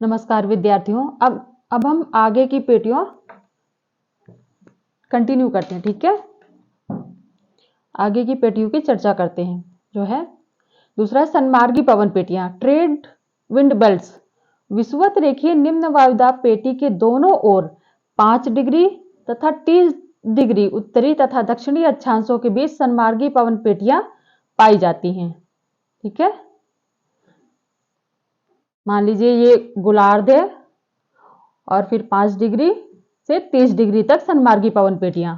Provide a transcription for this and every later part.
नमस्कार विद्यार्थियों। अब हम आगे की पेटियों कंटिन्यू करते हैं। ठीक है, आगे की पेटियों की चर्चा करते हैं। जो है दूसरा, सन्मार्गी पवन पेटियां, ट्रेड विंड बेल्ट्स। विषुवत रेखीय निम्न वायुदाब पेटी के दोनों ओर 5 डिग्री तथा 30 डिग्री उत्तरी तथा दक्षिणी अक्षांशों के बीच सन्मार्गी पवन पेटियां पाई जाती हैं। ठीक है, मान लीजिए ये गोलार्ध है और फिर 5 डिग्री से 30 डिग्री तक सन्मार्गी पवन पेटियां।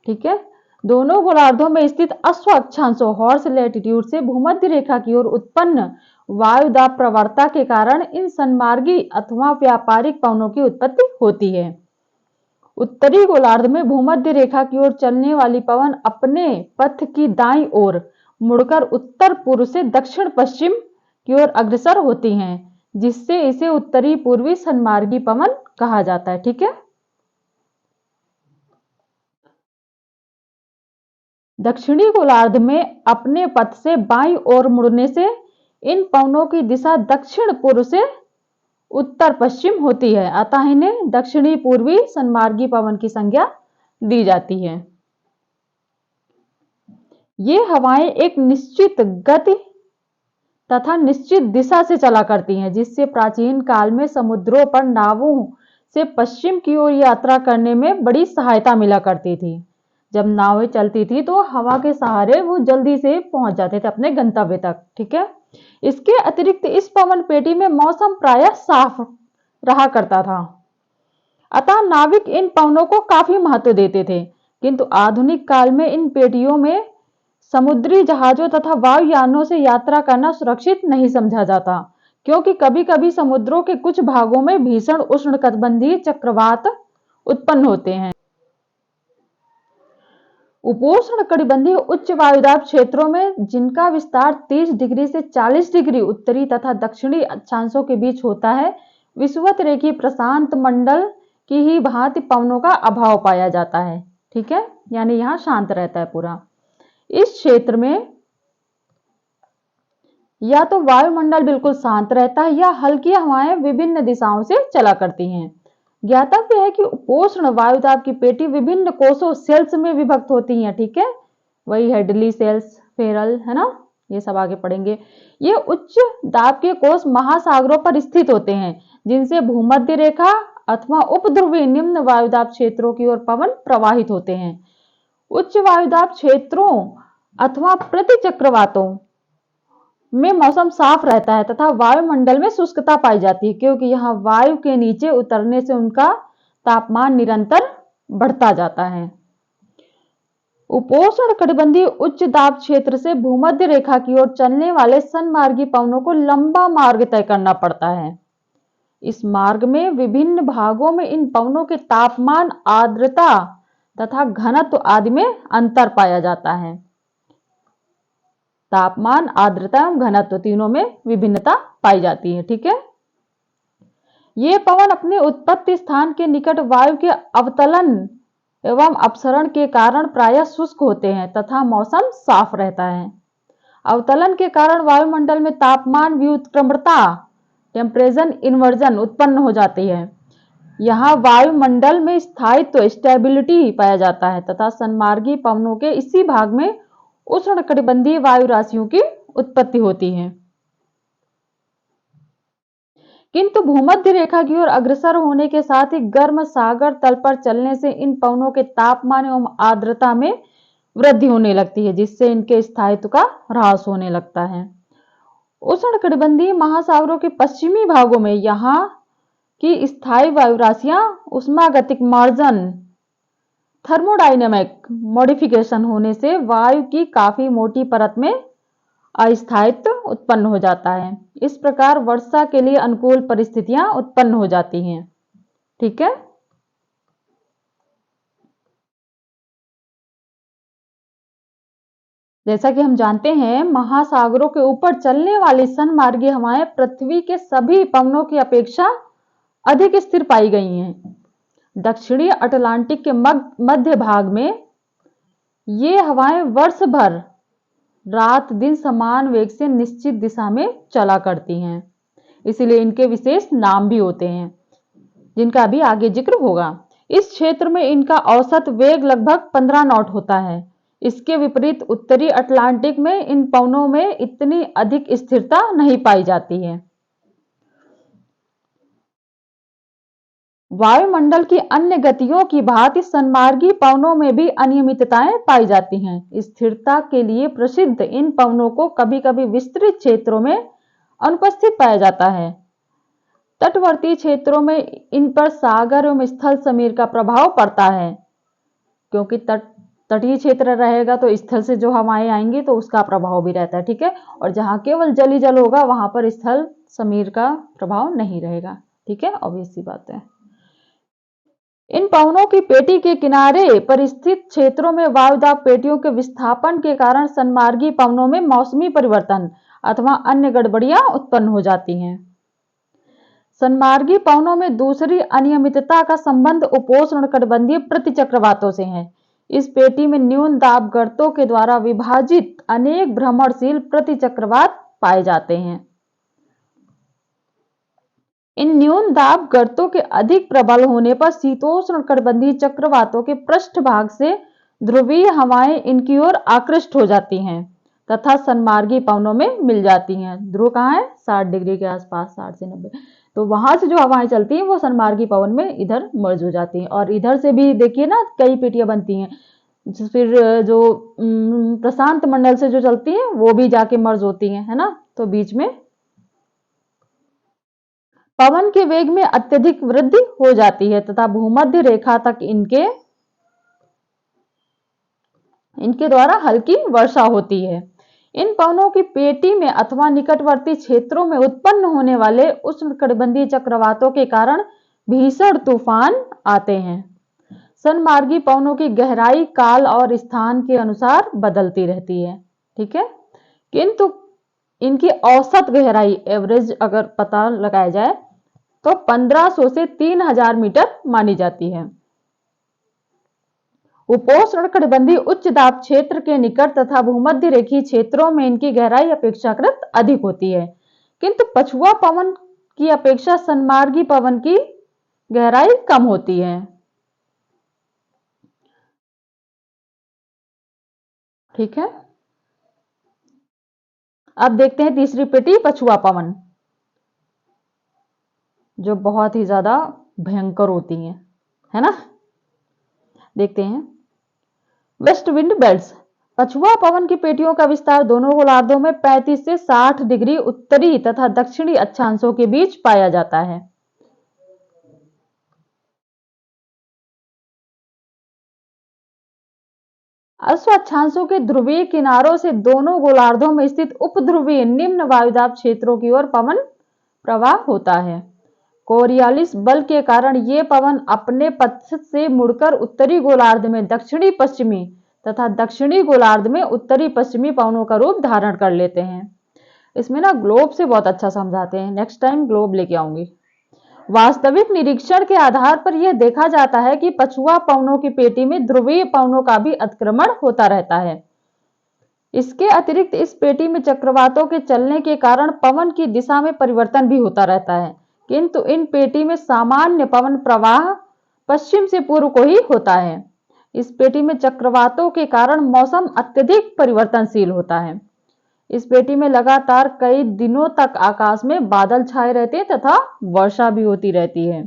ठीक है, दोनों गोलार्धों में स्थित अश्व अक्षांशों हॉर्स लैटिट्यूड से भूमध्य रेखा की ओर उत्पन्न वायुदाब प्रवणता के कारण इन सन्मार्गी अथवा व्यापारिक पवनों की उत्पत्ति होती है। उत्तरी गोलार्ध में भूमध्य रेखा की ओर चलने वाली पवन अपने पथ की दाईं ओर मुड़कर उत्तर पूर्व से दक्षिण पश्चिम की ओर अग्रसर होती हैं, जिससे इसे उत्तरी पूर्वी सन्मार्गी पवन कहा जाता है। ठीक है, दक्षिणी गोलार्ध में अपने पथ से बाईं ओर मुड़ने से इन पवनों की दिशा दक्षिण पूर्व से उत्तर पश्चिम होती है, अतः इन्हें दक्षिणी पूर्वी सन्मार्गी पवन की संज्ञा दी जाती है। ये हवाएं एक निश्चित गति तथा निश्चित दिशा से चला करती हैं, जिससे प्राचीन काल में समुद्रों पर नावों से पश्चिम की ओर यात्रा करने में बड़ी सहायता मिला करती थी। जब नावें चलती थी तो हवा के सहारे वो जल्दी से पहुंच जाते थे अपने गंतव्य तक। ठीक है, इसके अतिरिक्त इस पवन पेटी में मौसम प्रायः साफ रहा करता था, अतः नाविक इन पवनों को काफी महत्व देते थे। किंतु आधुनिक काल में इन पेटियों में समुद्री जहाजों तथा वायुयानों से यात्रा करना सुरक्षित नहीं समझा जाता, क्योंकि कभी-कभी समुद्रों के कुछ भागों में भीषण उष्णकटिबंधीय चक्रवात उत्पन्न होते हैं। उपोष्णकटिबंधीय उच्च वायुदाब क्षेत्रों में, जिनका विस्तार 30 डिग्री से 40 डिग्री उत्तरी तथा दक्षिणी अक्षांशों के बीच होता है, विषुवत रेखीय प्रशांत मंडल की ही भांति पवनों का अभाव पाया जाता है। ठीक है, यानी यहाँ शांत रहता है पूरा। इस क्षेत्र में या तो वायुमंडल बिल्कुल शांत रहता है या हल्की हवाएं विभिन्न दिशाओं से चला करती हैं। ज्ञातव्य है कि उपोष्ण वायुदाब की पेटी विभिन्न कोषों सेल्स में विभक्त होती हैं। ठीक है, वही हेडली सेल्स, फेरल, है ना, ये सब आगे पढ़ेंगे। ये उच्च दाब के कोष महासागरों पर स्थित होते हैं, जिनसे भूमध्य रेखा अथवा उपध्रुवीय निम्न वायुदाब क्षेत्रों की ओर पवन प्रवाहित होते हैं। उच्च वायुदाब क्षेत्रों अथवा प्रतिचक्रवातों में मौसम साफ रहता है तथा वायुमंडल में शुष्कता पाई जाती है, क्योंकि यहाँ वायु के नीचे उतरने से उनका तापमान निरंतर बढ़ता जाता है। उपोष्णकटिबंधीय उच्च दाब क्षेत्र से भूमध्य रेखा की ओर चलने वाले सन्मार्गी पवनों को लंबा मार्ग तय करना पड़ता है। इस मार्ग में विभिन्न भागों में इन पवनों के तापमान, आर्द्रता तथा घनत्व आदि में अंतर पाया जाता है। तापमान, आर्द्रता एवं घनत्व तीनों में विभिन्नता पाई जाती है। ठीक है, ये पवन अपने उत्पत्ति स्थान के निकट वायु के अवतलन एवं अपसरण के कारण प्रायः शुष्क होते हैं तथा मौसम साफ रहता है। अवतलन के कारण वायुमंडल में तापमान व्युत्क्रमणता, टेम्परेचर इन्वर्जन उत्पन्न हो जाती है। यहाँ वायुमंडल में स्थायित्व, स्टेबिलिटी पाया जाता है तथा सन्मार्गी पवनों के इसी भाग में उष्णकटिबंधीय वायु राशियों की उत्पत्ति होती है। किंतु भूमध्य रेखा की ओर अग्रसर होने के साथ ही गर्म सागर तल पर चलने से इन पवनों के तापमान एवं आर्द्रता में वृद्धि होने लगती है, जिससे इनके स्थायित्व का ह्रास होने लगता है। उष्णकटिबंधीय महासागरों के पश्चिमी भागों में यहाँ की स्थायी वायु राशियां उष्मागतिक मार्जन, थर्मोडायनेमिक मॉडिफिकेशन होने से वायु की काफी मोटी परत में अस्थायित्व उत्पन्न हो जाता है। इस प्रकार वर्षा के लिए अनुकूल परिस्थितियां उत्पन्न हो जाती हैं। ठीक है, जैसा कि हम जानते हैं, महासागरों के ऊपर चलने वाली सन्मार्गी हवाएं पृथ्वी के सभी पवनों की अपेक्षा अधिक स्थिर पाई गई हैं। दक्षिणी अटलांटिक के मध्य भाग में ये हवाएं वर्ष भर रात दिन समान वेग से निश्चित दिशा में चला करती हैं। इसीलिए इनके विशेष नाम भी होते हैं, जिनका अभी आगे जिक्र होगा। इस क्षेत्र में इनका औसत वेग लगभग 15 नॉट होता है। इसके विपरीत उत्तरी अटलांटिक में इन पवनों में इतनी अधिक स्थिरता नहीं पाई जाती है। वायुमंडल की अन्य गतियों की भांति सन्मार्गी पवनों में भी अनियमितताएं पाई जाती हैं। स्थिरता के लिए प्रसिद्ध इन पवनों को कभी-कभी विस्तृत क्षेत्रों में अनुपस्थित पाया जाता है। तटवर्ती क्षेत्रों में इन पर सागर एवं स्थल समीर का प्रभाव पड़ता है, क्योंकि तटीय क्षेत्र रहेगा तो स्थल से जो हवाएं आएंगी तो उसका प्रभाव भी रहता है, ठीक है। और जहां केवल जल ही जल होगा वहां पर स्थल समीर का प्रभाव नहीं रहेगा, ठीक है, ऑब्वियस सी बात है। इन पवनों की पेटी के किनारे पर स्थित क्षेत्रों में वायुदाब पेटियों के विस्थापन के कारण सन्मार्गी पवनों में मौसमी परिवर्तन अथवा अन्य गड़बड़ियां उत्पन्न हो जाती हैं। सन्मार्गी पवनों में दूसरी अनियमितता का संबंध उपोष्णकटिबंधीय प्रतिचक्रवातों से है। इस पेटी में न्यून दाब गर्तों के द्वारा विभाजित अनेक भ्रमणशील प्रतिचक्रवात पाए जाते हैं। इन न्यून दाब गर्तों के अधिक प्रबल होने पर शीतोष्णकटिबंधीय चक्रवातों के पृष्ठभाग से ध्रुवीय हवाएं इनकी ओर आकृष्ट हो जाती हैं तथा सन्मार्गी पवनों में मिल जाती हैं। ध्रुव कहाँ है? 60 डिग्री के आसपास, 60 से 90। तो वहां से जो हवाएं चलती हैं वो सन्मार्गी पवन में इधर मर्ज हो जाती हैं। और इधर से भी देखिए ना, कई पेटियां बनती हैं। फिर जो प्रशांत मंडल से जो चलती हैं वो भी जाके मर्ज होती हैं, है ना। तो बीच में पवन के वेग में अत्यधिक वृद्धि हो जाती है तथा भूमध्य रेखा तक इनके द्वारा हल्की वर्षा होती है। इन पवनों की पेटी में अथवा निकटवर्ती क्षेत्रों में उत्पन्न होने वाले उष्णकटिबंधीय चक्रवातों के कारण भीषण तूफान आते हैं। सन्मार्गी पवनों की गहराई काल और स्थान के अनुसार बदलती रहती है, ठीक है, किंतु इनकी औसत गहराई, एवरेज अगर पता लगाया जाए तो 1500 से 3000 मीटर मानी जाती है। उपोष्णकटिबंधीय उच्च दाब क्षेत्र के निकट तथा भूमध्य रेखीय क्षेत्रों में इनकी गहराई अपेक्षाकृत अधिक होती है, किंतु पछुआ पवन की अपेक्षा सन्मार्गी पवन की गहराई कम होती है, ठीक है। अब देखते हैं तीसरी पेटी, पछुआ पवन, जो बहुत ही ज्यादा भयंकर होती है ना। देखते हैं वेस्ट विंड बेल्ट्स। पछुआ पवन की पेटियों का विस्तार दोनों गोलार्धों में 35 से 60 डिग्री उत्तरी तथा दक्षिणी अक्षांशों के बीच पाया जाता है। अश्व अक्षांशों के ध्रुवीय किनारों से दोनों गोलार्धों में स्थित उपध्रुवीय निम्न वायुदाब क्षेत्रों की ओर पवन प्रवाह होता है। कोरियालिस बल के कारण ये पवन अपने पथ से मुड़कर उत्तरी गोलार्ध में दक्षिणी पश्चिमी तथा दक्षिणी गोलार्ध में उत्तरी पश्चिमी पवनों का रूप धारण कर लेते हैं। इसमें ना ग्लोब से बहुत अच्छा समझाते हैं, नेक्स्ट टाइम ग्लोब लेके आऊंगी। वास्तविक निरीक्षण के आधार पर यह देखा जाता है कि पछुआ पवनों की पेटी में ध्रुवीय पवनों का भी अतिक्रमण होता रहता है। इसके अतिरिक्त इस पेटी में चक्रवातों के चलने के कारण पवन की दिशा में परिवर्तन भी होता रहता है, किंतु इन पेटी में सामान्य पवन प्रवाह पश्चिम से पूर्व को ही होता है। इस पेटी में चक्रवातों के कारण मौसम अत्यधिक परिवर्तनशील होता है। इस पेटी में लगातार कई दिनों तक आकाश में बादल छाए रहते हैं तथा वर्षा भी होती रहती है।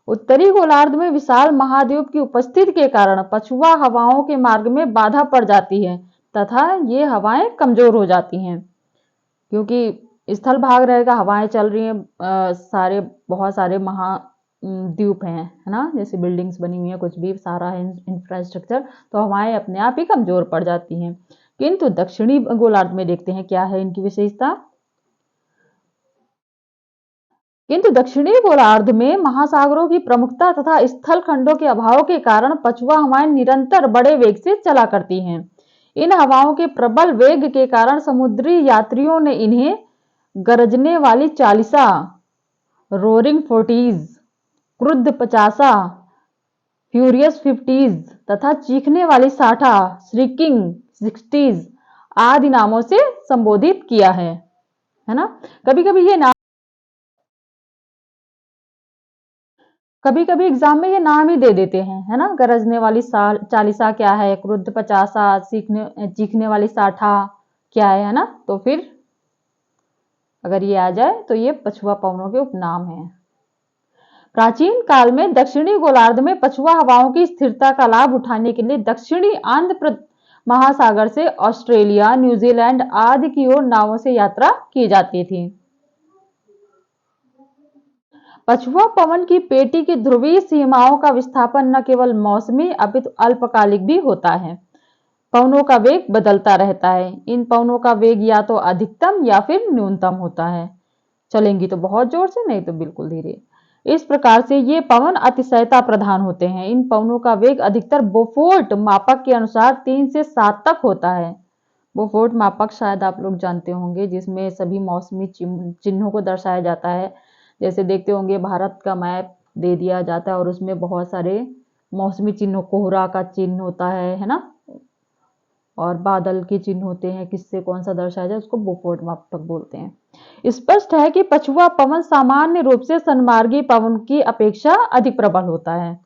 उत्तरी गोलार्ध में विशाल महाद्वीप की उपस्थिति के कारण पछुआ हवाओं के मार्ग में बाधा पड़ जाती है तथा ये हवाएं कमजोर हो जाती हैं, क्योंकि स्थल भाग रहेगा, हवाएं चल रही हैं, बहुत सारे महाद्वीप हैं, है ना, जैसे बिल्डिंग्स बनी हुई है, कुछ भी सारा है इंफ्रास्ट्रक्चर, तो हवाएं अपने आप ही कमजोर पड़ जाती हैं। किंतु दक्षिणी गोलार्ध में देखते हैं क्या है इनकी विशेषता। किंतु दक्षिणी गोलार्ध में महासागरों की प्रमुखता तथा स्थल खंडों के अभाव के कारण पछुआ हवाएं निरंतर बड़े वेग से चला करती हैं। इन हवाओं के प्रबल वेग के कारण समुद्री यात्रियों ने इन्हें गरजने वाली चालीसा, रोरिंग 40s, क्रुद्ध 50, फ्यूरियस 50s तथा चीखने वाली 60, श्रीकिंग 60s आदि नामों से संबोधित किया है ना। कभी कभी ये नाम कभी कभी एग्जाम में ये नाम ही दे देते हैं, है ना। गरजने वाली चालीसा क्या है, क्रुद्ध पचासा, चीखने वाली साठा क्या है ना। तो फिर अगर ये आ जाए तो ये पछुआ पवनों के उपनाम हैं। प्राचीन काल में दक्षिणी गोलार्ध में पछुआ हवाओं की स्थिरता का लाभ उठाने के लिए दक्षिणी आंध्र महासागर से ऑस्ट्रेलिया, न्यूजीलैंड आदि की ओर नावों से यात्रा की जाती थी। पछुआ पवन की पेटी की ध्रुवीय सीमाओं का विस्थापन न केवल मौसमी अपितु अल्पकालिक भी होता है। पवनों का वेग बदलता रहता है। इन पवनों का वेग या तो अधिकतम या फिर न्यूनतम होता है। चलेंगी तो बहुत जोर से, नहीं तो बिल्कुल धीरे। इस प्रकार से ये पवन अतिशयता प्रधान होते हैं। इन पवनों का वेग अधिकतर बोफोर्ट मापक के अनुसार 3 से 7 तक होता है। बोफोर्ट मापक शायद आप लोग जानते होंगे, जिसमें सभी मौसमी चिन्हों को दर्शाया जाता है। जैसे देखते होंगे भारत का मैप दे दिया जाता है और उसमें बहुत सारे मौसमी चिन्हों, कोहरा का चिन्ह होता है ना, और बादल के चिन्ह होते हैं, किससे कौन सा दर्शाया जाए, उसको बोफोर्ट मापक बोलते हैं। स्पष्ट है कि पछुआ पवन सामान्य रूप से सन्मार्गी पवन की अपेक्षा अधिक प्रबल होता है।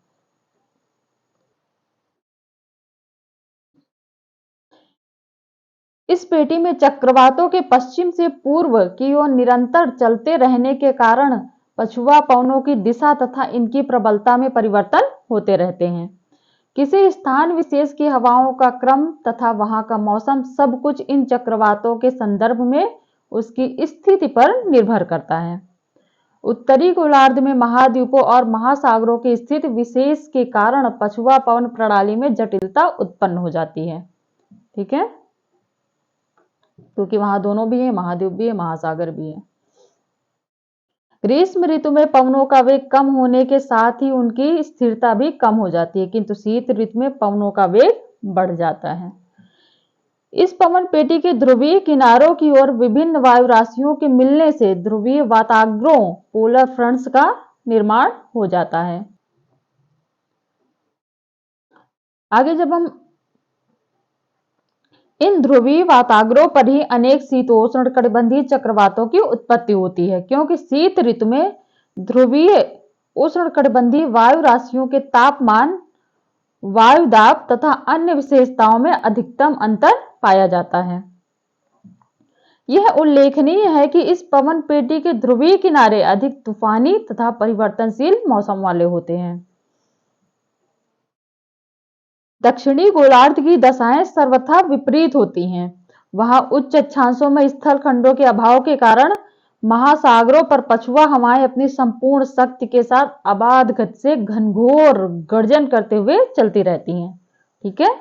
इस पेटी में चक्रवातों के पश्चिम से पूर्व की ओर निरंतर चलते रहने के कारण पछुआ पवनों की दिशा तथा इनकी प्रबलता में परिवर्तन होते रहते हैं। किसी स्थान विशेष की हवाओं का क्रम तथा वहां का मौसम सब कुछ इन चक्रवातों के संदर्भ में उसकी स्थिति पर निर्भर करता है। उत्तरी गोलार्ध में महाद्वीपों और महासागरों की स्थिति विशेष के कारण पछुआ पवन प्रणाली में जटिलता उत्पन्न हो जाती है। ठीक है, क्योंकि वहां दोनों भी है, महाद्वीप भी है, महासागर भी है। ग्रीष्म ऋतु में पवनों का वेग कम होने के साथ ही उनकी स्थिरता भी कम हो जाती है, किंतु शीत ऋतु में पवनों का वेग बढ़ जाता है। इस पवन पेटी के ध्रुवीय किनारों की ओर विभिन्न वायु राशियों के मिलने से ध्रुवीय वाताग्रों पोलर फ्रंट्स का निर्माण हो जाता है। आगे जब हम इन ध्रुवीय वाताग्रों पर ही अनेक शीतोष्ण कटिबंधीय चक्रवातों की उत्पत्ति होती है, क्योंकि शीत ऋतु में ध्रुवीय उष्ण कटिबंधीय वायु राशियों के तापमान, वायु दाब तथा अन्य विशेषताओं में अधिकतम अंतर पाया जाता है। यह उल्लेखनीय है कि इस पवन पेटी के ध्रुवीय किनारे अधिक तूफानी तथा परिवर्तनशील मौसम वाले होते हैं। दक्षिणी गोलार्ध की दशाएं सर्वथा विपरीत होती हैं। वहां उच्च अक्षांशों में स्थल खंडों के अभाव के कारण महासागरों पर पछुआ हवाएं अपनी संपूर्ण शक्ति के साथ अबाध गति से घनघोर गर्जन करते हुए चलती रहती हैं। ठीक है,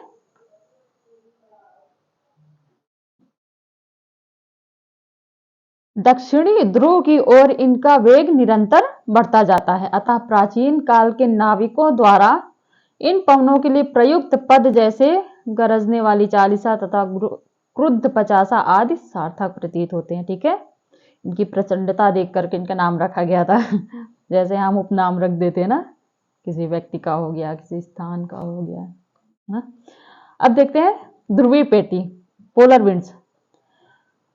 दक्षिणी ध्रुव की ओर इनका वेग निरंतर बढ़ता जाता है। अतः प्राचीन काल के नाविकों द्वारा इन पवनों के लिए प्रयुक्त पद जैसे गरजने वाली चालीसा तथा क्रुद्ध पचासा आदि सार्थक प्रतीत होते हैं। ठीक है, इनकी प्रचंडता देख करके इनका नाम रखा गया था। जैसे हम उपनाम रख देते हैं ना, किसी व्यक्ति का हो गया, किसी स्थान का हो गया ना। अब देखते हैं ध्रुवीय पेटी, पोलर विंड्स।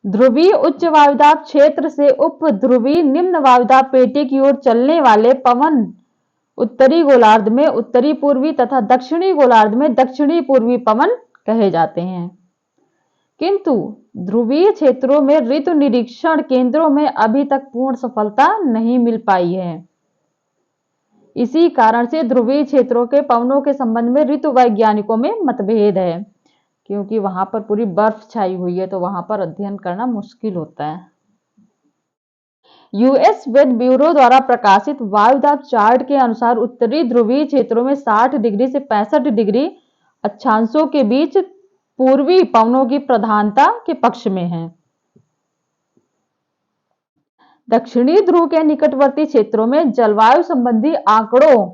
ध्रुवीय उच्च वायुदाब क्षेत्र से उप ध्रुवीय निम्न वायुदाब पेटी की ओर चलने वाले पवन उत्तरी गोलार्ध में उत्तरी पूर्वी तथा दक्षिणी गोलार्ध में दक्षिणी पूर्वी पवन कहे जाते हैं। किंतु ध्रुवीय क्षेत्रों में ऋतु निरीक्षण केंद्रों में अभी तक पूर्ण सफलता नहीं मिल पाई है। इसी कारण से ध्रुवीय क्षेत्रों के पवनों के संबंध में ऋतु वैज्ञानिकों में मतभेद है, क्योंकि वहां पर पूरी बर्फ छाई हुई है, तो वहां पर अध्ययन करना मुश्किल होता है। यूएस वेदर ब्यूरो द्वारा प्रकाशित वायुदाब चार्ट के अनुसार उत्तरी ध्रुवीय क्षेत्रों में 60 डिग्री से 65 डिग्री अक्षांशों के बीच पूर्वी पवनों की प्रधानता के पक्ष में है। दक्षिणी ध्रुव के निकटवर्ती क्षेत्रों में जलवायु संबंधी आंकड़ों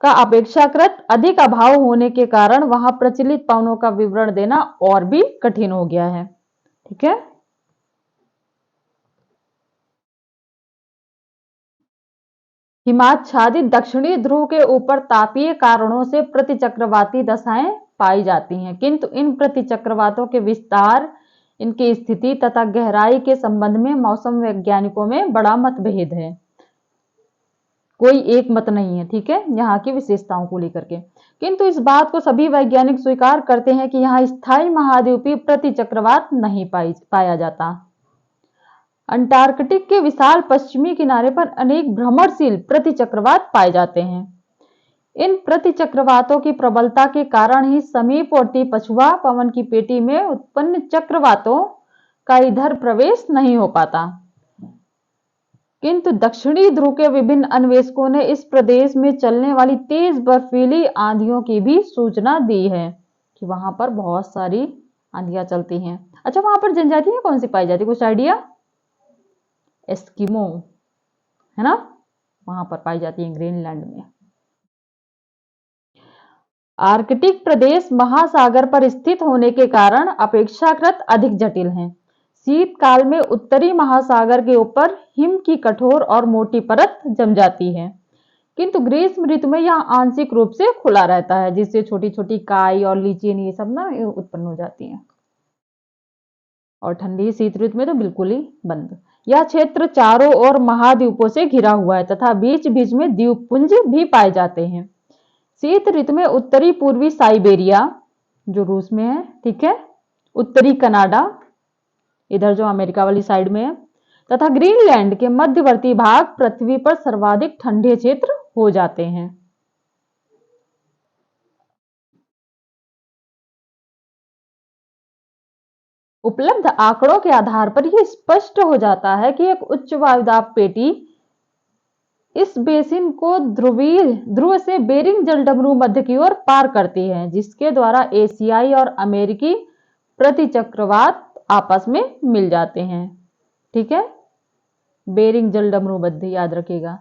का अपेक्षाकृत अधिक अभाव होने के कारण वहां प्रचलित पवनों का विवरण देना और भी कठिन हो गया है। ठीक है, हिमाच्छादित दक्षिणी ध्रुव के ऊपर तापीय कारणों से प्रतिचक्रवाती दशाएं पाई जाती हैं, किंतु इन प्रतिचक्रवातों के विस्तार, इनकी स्थिति तथा गहराई के संबंध में मौसम वैज्ञानिकों में बड़ा मतभेद है। कोई एक मत नहीं है, ठीक है, यहाँ की विशेषताओं को लेकर के। किंतु इस बात को सभी वैज्ञानिक स्वीकार करते हैं कि यहाँ स्थायी महाद्वीपीय प्रतिचक्रवात नहीं पाया जाता। अंटार्कटिक के विशाल पश्चिमी किनारे पर अनेक भ्रमणशील प्रतिचक्रवात पाए जाते हैं। इन प्रतिचक्रवातों की प्रबलता के कारण ही समीपवर्ती पछुआ पवन की पेटी में उत्पन्न चक्रवातों का इधर प्रवेश नहीं हो पाता। किंतु दक्षिणी ध्रुव के विभिन्न अन्वेषकों ने इस प्रदेश में चलने वाली तेज बर्फीली आंधियों की भी सूचना दी है कि वहां पर बहुत सारी आंधियां चलती हैं। अच्छा, वहां पर जनजातियां कौन सी पाई जाती, कुछ आइडिया? एस्किमो, है ना, वहां पर पाई जाती है ग्रीनलैंड में। आर्कटिक प्रदेश महासागर पर स्थित होने के कारण अपेक्षाकृत अधिक जटिल हैं। शीतकाल में उत्तरी महासागर के ऊपर हिम की कठोर और मोटी परत जम जाती है, किंतु ग्रीष्म ऋतु में यह आंशिक रूप से खुला रहता है, जिससे छोटी छोटी काई और लीचेन ये सब ना उत्पन्न हो जाती हैं। और ठंडी शीत ऋतु में तो बिल्कुल ही बंद। यह क्षेत्र चारों ओर महाद्वीपों से घिरा हुआ है तथा बीच बीच में द्वीपपुंज भी पाए जाते हैं। शीत ऋतु में उत्तरी पूर्वी साइबेरिया जो रूस में है, ठीक है, उत्तरी कनाडा इधर जो अमेरिका वाली साइड में है, तथा ग्रीनलैंड के मध्यवर्ती भाग पृथ्वी पर सर्वाधिक ठंडे क्षेत्र हो जाते हैं। उपलब्ध आंकड़ों के आधार पर यह स्पष्ट हो जाता है कि एक उच्च वायुदाब पेटी इस बेसिन को ध्रुव से बेरिंग जलडमरू मध्य की ओर पार करती है, जिसके द्वारा एशियाई और अमेरिकी प्रतिचक्रवात आपस में मिल जाते हैं, ठीक है, बेरिंग जलडमरू मध्य याद रखिएगा।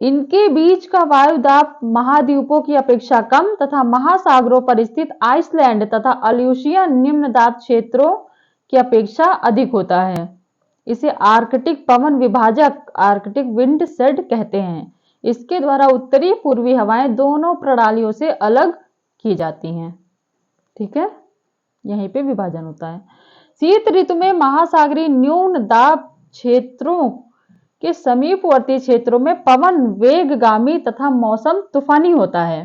इनके बीच का वायुदाब महाद्वीपों की अपेक्षा कम तथा महासागरों पर स्थित आइसलैंड तथा अल्यूशियन निम्न दाब क्षेत्रों की अपेक्षा अधिक होता है। इसे आर्कटिक पवन विभाजक आर्कटिक विंड शेड कहते हैं। इसके द्वारा उत्तरी पूर्वी हवाएं दोनों प्रणालियों से अलग की जाती हैं, ठीक है, यहीं पे विभाजन होता है। शीत ऋतु में महासागरीय न्यून दाब क्षेत्रों के समीपवर्ती क्षेत्रों में पवन वेगगामी तथा मौसम तूफानी होता है।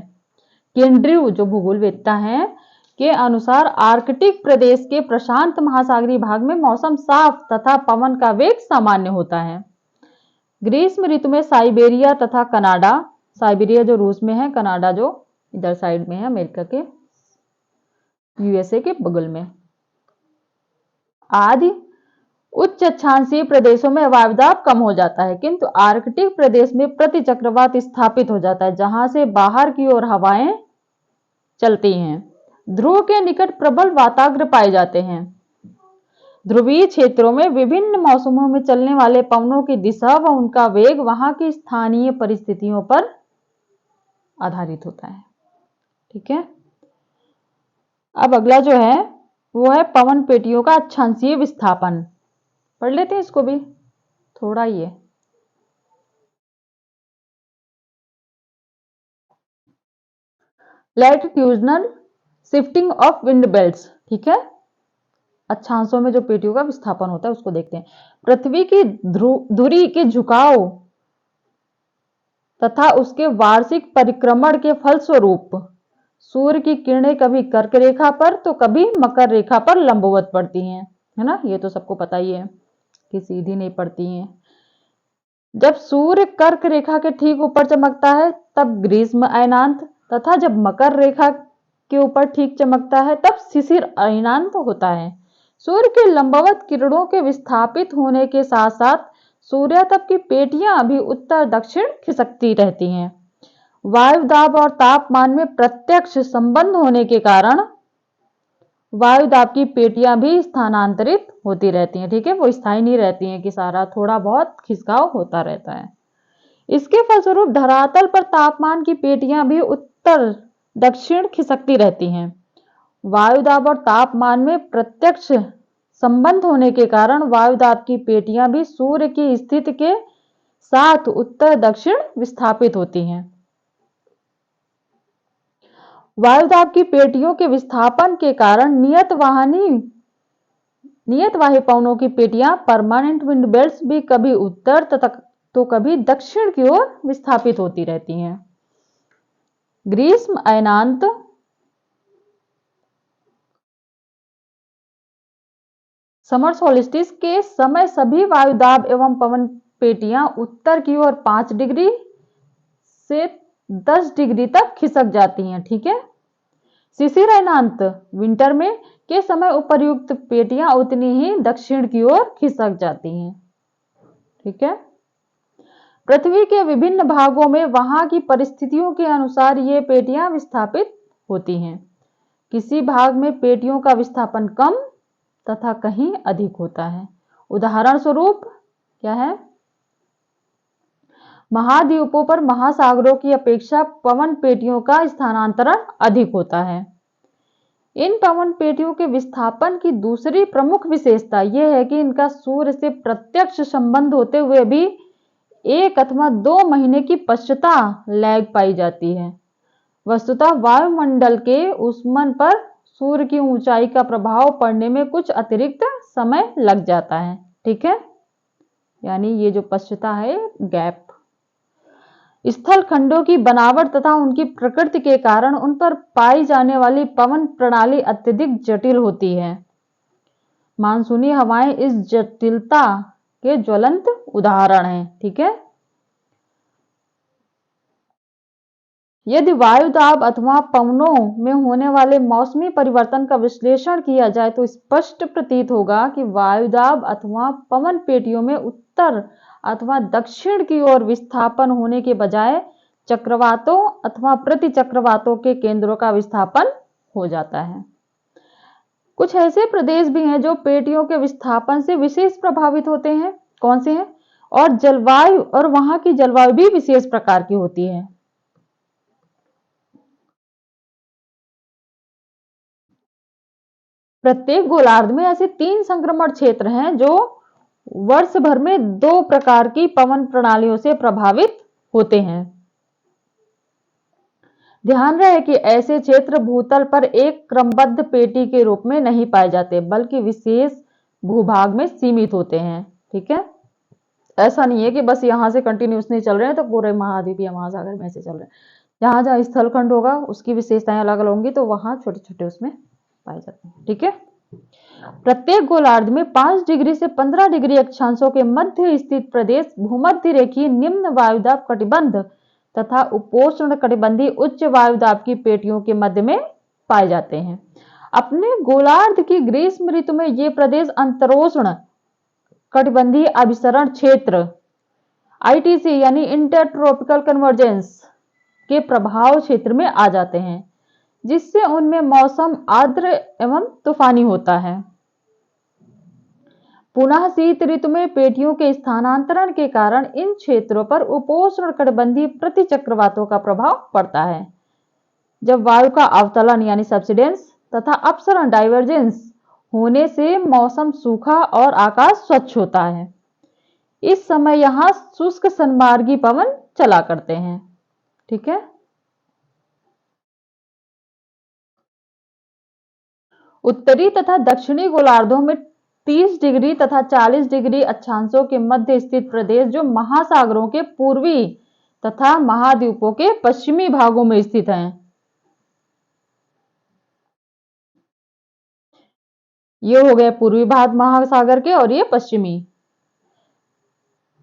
केंड्रीय जो भूगोलवेत्ता हैं के अनुसार आर्कटिक प्रदेश के प्रशांत महासागरीय भाग में मौसम साफ तथा पवन का वेग सामान्य होता है। ग्रीष्म ऋतु में साइबेरिया तथा कनाडा, साइबेरिया जो रूस में है, कनाडा जो इधर साइड में है अमेरिका के यूएसए के बगल में, आदि उच्च अक्षांशीय प्रदेशों में वायुदाब कम हो जाता है, किंतु आर्कटिक प्रदेश में प्रतिचक्रवात स्थापित हो जाता है, जहां से बाहर की ओर हवाएं चलती हैं। ध्रुव के निकट प्रबल वाताग्र पाए जाते हैं। ध्रुवीय क्षेत्रों में विभिन्न मौसमों में चलने वाले पवनों की दिशा व उनका वेग वहां की स्थानीय परिस्थितियों पर आधारित होता है, ठीक है। अब अगला जो है वो है पवन पेटियों का अक्षांशीय विस्थापन। पढ़ लेते हैं इसको भी, थोड़ा ही है। Latitudinal shifting of wind belts, ठीक है, अक्षांशों में जो पेटियों का विस्थापन होता है उसको देखते हैं। पृथ्वी की धुरी के झुकाव तथा उसके वार्षिक परिक्रमण के फलस्वरूप सूर्य की किरणें कभी कर्क रेखा पर तो कभी मकर रेखा पर लंबवत पड़ती हैं, है ना, ये तो सबको पता ही है कि सीधी नहीं पड़ती हैं। जब सूर्य कर्क रेखा के ठीक ऊपर चमकता है तब ग्रीष्म अयनांत तथा जब मकर रेखा के ऊपर ठीक चमकता है तब शिशिर अयनांत होता है। सूर्य के लंबवत किरणों के विस्थापित होने के साथ साथ सूर्यातप की पेटियां भी उत्तर दक्षिण खिसकती रहती हैं। वायुदाब और तापमान में प्रत्यक्ष संबंध होने के कारण वायुदाब की पेटियां भी स्थानांतरित होती रहती हैं, ठीक है, वो स्थायी नहीं रहती हैं कि सारा थोड़ा बहुत खिसकाव होता रहता है। इसके फलस्वरूप धरातल पर तापमान की पेटियां भी उत्तर दक्षिण खिसकती रहती हैं। वायुदाब और तापमान में प्रत्यक्ष संबंध होने के कारण वायुदाब की पेटियां भी सूर्य की स्थिति के साथ उत्तर दक्षिण विस्थापित होती हैं। वायुदाब की पेटियों के विस्थापन के कारण नियतवाही पवनों की पेटियां परमानेंट विंड बेल्ट्स भी कभी उत्तर तो कभी दक्षिण की ओर विस्थापित होती रहती हैं। ग्रीष्म अयनांत समर सोल्स्टिस के समय सभी वायुदाब एवं पवन पेटियां उत्तर की ओर 5 डिग्री से 10 डिग्री तक खिसक जाती हैं। ठीक है। शिशिर अयनांत विंटर में के समय उपर्युक्त पेटियां उतनी ही दक्षिण की ओर खिसक जाती हैं। ठीक है। पृथ्वी के विभिन्न भागों में वहां की परिस्थितियों के अनुसार ये पेटियां विस्थापित होती हैं। किसी भाग में पेटियों का विस्थापन कम तथा कहीं अधिक होता है। उदाहरण स्वरूप क्या है? महाद्वीपों पर महासागरों की अपेक्षा पवन पेटियों का स्थानांतरण अधिक होता है। इन पवन पेटियों के विस्थापन की दूसरी प्रमुख विशेषता यह है कि इनका सूर्य से प्रत्यक्ष संबंध होते हुए भी 1 अथवा 2 महीने की पश्चता लैग पाई जाती है। वस्तुतः वायुमंडल के ऊष्मन पर सूर्य की ऊंचाई का प्रभाव पड़ने में कुछ अतिरिक्त समय लग जाता है। ठीक है। यानी ये जो पश्चता है, गैप, स्थल खंडों की बनावट तथा उनकी प्रकृति के कारण उन पर पाई जाने वाली पवन प्रणाली अत्यधिक जटिल होती है। मानसूनी हवाएं इस जटिलता के ज्वलंत उदाहरण हैं। ठीक है। यदि वायुदाब अथवा पवनों में होने वाले मौसमी परिवर्तन का विश्लेषण किया जाए तो स्पष्ट प्रतीत होगा कि वायुदाब अथवा पवन पेटियों में उत्तर अथवा दक्षिण की ओर विस्थापन होने के बजाय चक्रवातों अथवा प्रति चक्रवातों के केंद्रों का विस्थापन हो जाता है। कुछ ऐसे प्रदेश भी हैं जो पेटियों के विस्थापन से विशेष प्रभावित होते हैं। कौन से हैं? और जलवायु और वहां की जलवायु भी विशेष प्रकार की होती है। प्रत्येक गोलार्ध में ऐसे 3 संक्रमण क्षेत्र हैं जो वर्ष भर में 2 प्रकार की पवन प्रणालियों से प्रभावित होते हैं। ध्यान रहे कि ऐसे क्षेत्र भूतल पर एक क्रमबद्ध पेटी के रूप में नहीं पाए जाते बल्कि विशेष भूभाग में सीमित होते हैं। ठीक है। ऐसा नहीं है कि बस यहां से कंटिन्यूस नहीं चल रहे हैं तो पूरे महाद्वीप या महासागर में से चल रहे हैं। जहां जहां स्थलखंड होगा उसकी विशेषताएं अलग अलग होंगी तो वहां छोटे छोटे उसमें पाए जाते हैं। ठीक है। प्रत्येक गोलार्ध में 5 डिग्री से 15 डिग्री अक्षांशों के मध्य स्थित प्रदेश भूमध्य रेखीय निम्न वायुदाब कटिबंध तथा उपोष्ण कटिबंधीय उच्च वायुदाब की पेटियों के मध्य में पाए जाते हैं। अपने गोलार्ध की ग्रीष्म ऋतु में ये प्रदेश अंतरोष्ण कटिबंधीय अभिसरण क्षेत्र आईटीसी यानी इंटरट्रॉपिकल कन्वर्जेंस के प्रभाव क्षेत्र में आ जाते हैं, जिससे उनमें मौसम आर्द्र एवं तूफानी होता है। पुनः शीत ऋतु में पेटियों के स्थानांतरण के कारण इन क्षेत्रों पर उपोष्ण कटिबंधीय प्रतिचक्रवातों का प्रभाव पड़ता है। जब वायु का अवतलन यानी सब्सिडेंस तथा अपसरण डाइवर्जेंस होने से मौसम सूखा और आकाश स्वच्छ होता है। इस समय यहां शुष्क सन्मार्गी पवन चला करते हैं। ठीक है। उत्तरी तथा दक्षिणी गोलार्धों में 30 डिग्री तथा 40 डिग्री अक्षांशों के मध्य स्थित प्रदेश जो महासागरों के पूर्वी तथा महाद्वीपों के पश्चिमी भागों में स्थित हैं। ये हो गए पूर्वी भाग महासागर के और ये पश्चिमी।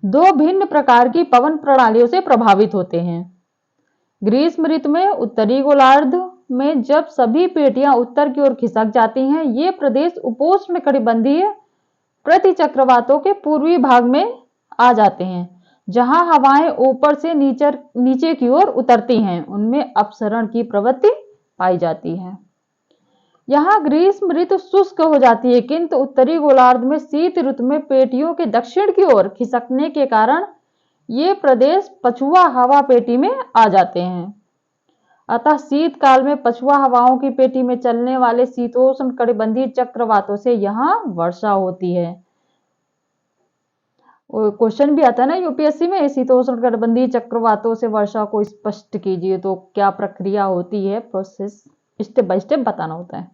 2 भिन्न प्रकार की पवन प्रणालियों से प्रभावित होते हैं। ग्रीष्म ऋतु में उत्तरी गोलार्ध में जब सभी पेटियां उत्तर की ओर खिसक जाती हैं, ये प्रदेश उपोष्ण कटिबंधीय प्रतिचक्रवातों के पूर्वी भाग में आ जाते हैं, जहां हवाएं ऊपर से नीचे की ओर उतरती हैं। उनमें अपसरण की प्रवृत्ति पाई जाती है। यहां ग्रीष्म ऋतु शुष्क हो जाती है, किंतु उत्तरी गोलार्ध में शीत ऋतु में पेटियों के दक्षिण की ओर खिसकने के कारण ये प्रदेश पछुआ हवा पेटी में आ जाते हैं। अतः शीतकाल में पछुआ हवाओं की पेटी में चलने वाले शीतोष्ण कटिबंधीय चक्रवातों से यहाँ वर्षा होती है। क्वेश्चन भी आता है ना यूपीएससी में, शीतोष्ण कटिबंधीय चक्रवातों से वर्षा को स्पष्ट कीजिए, तो क्या प्रक्रिया होती है, प्रोसेस स्टेप बाय स्टेप बताना होता है।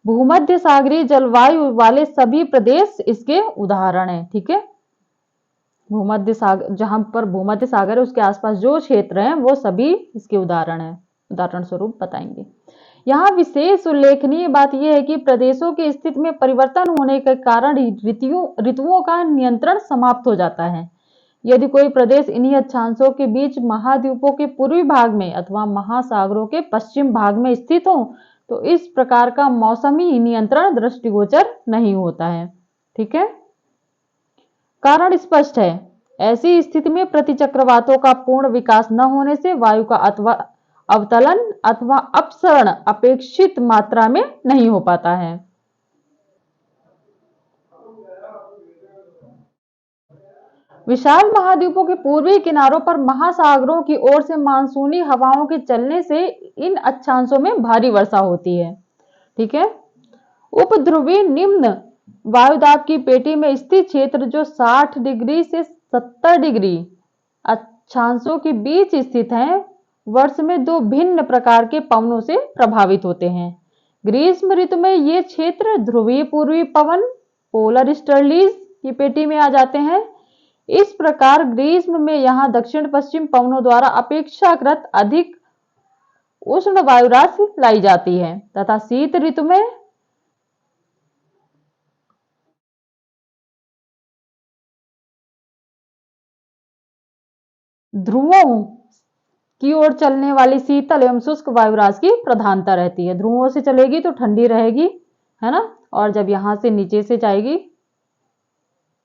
भूमध्य सागरीय जलवायु वाले सभी प्रदेश इसके उदाहरण हैं। ठीक है। भूमध्य सागर, जहां पर भूमध्य सागर है उसके आसपास जो क्षेत्र हैं वो सभी इसके उदाहरण हैं, उदाहरण स्वरूप बताएंगे। यहाँ विशेष उल्लेखनीय बात यह है कि प्रदेशों की स्थिति में परिवर्तन होने के कारण ऋतुओं का नियंत्रण समाप्त हो जाता है। यदि कोई प्रदेश इन्हीं अक्षांशों के बीच महाद्वीपों के पूर्वी भाग में अथवा महासागरों के पश्चिम भाग में स्थित हो तो इस प्रकार का मौसमी नियंत्रण दृष्टिगोचर नहीं होता है। ठीक है, कारण स्पष्ट है। ऐसी स्थिति में प्रतिचक्रवातों का पूर्ण विकास न होने से वायु का अथवा अवतलन अथवा अपसरण अपेक्षित मात्रा में नहीं हो पाता है। विशाल महाद्वीपों के पूर्वी किनारों पर महासागरों की ओर से मानसूनी हवाओं के चलने से इन अक्षांशों में भारी वर्षा होती है। ठीक है, उपध्रुवीय निम्न वायुदाब की पेटी में स्थित क्षेत्र जो 60 डिग्री से 70 डिग्री अक्षांशों के बीच स्थित हैं, वर्ष में दो भिन्न प्रकार के पवनों से प्रभावित होते हैं। ग्रीष्म ऋतु में ये क्षेत्र ध्रुवीय पूर्वी पवन पोलर स्टर्लीज की पेटी में आ जाते हैं। इस प्रकार ग्रीष्म में यहाँ दक्षिण पश्चिम पवनों द्वारा अपेक्षाकृत अधिक उष्ण वायु राशि लाई जाती है तथा शीत ऋतु में ध्रुवों की ओर चलने वाली शीतल एवं शुष्क वायु राशि की प्रधानता रहती है। ध्रुवों से चलेगी तो ठंडी रहेगी, है ना, और जब यहां से नीचे से जाएगी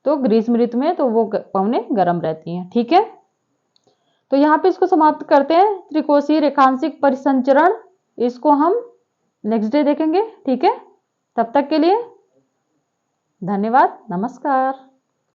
तो ग्रीष्म ऋतु में तो वो पवनें गर्म रहती हैं। ठीक है, तो यहाँ पे इसको समाप्त करते हैं। त्रिकोशीय रेखांशिक परिसंचरण, इसको हम नेक्स्ट डे देखेंगे। ठीक है, तब तक के लिए धन्यवाद, नमस्कार।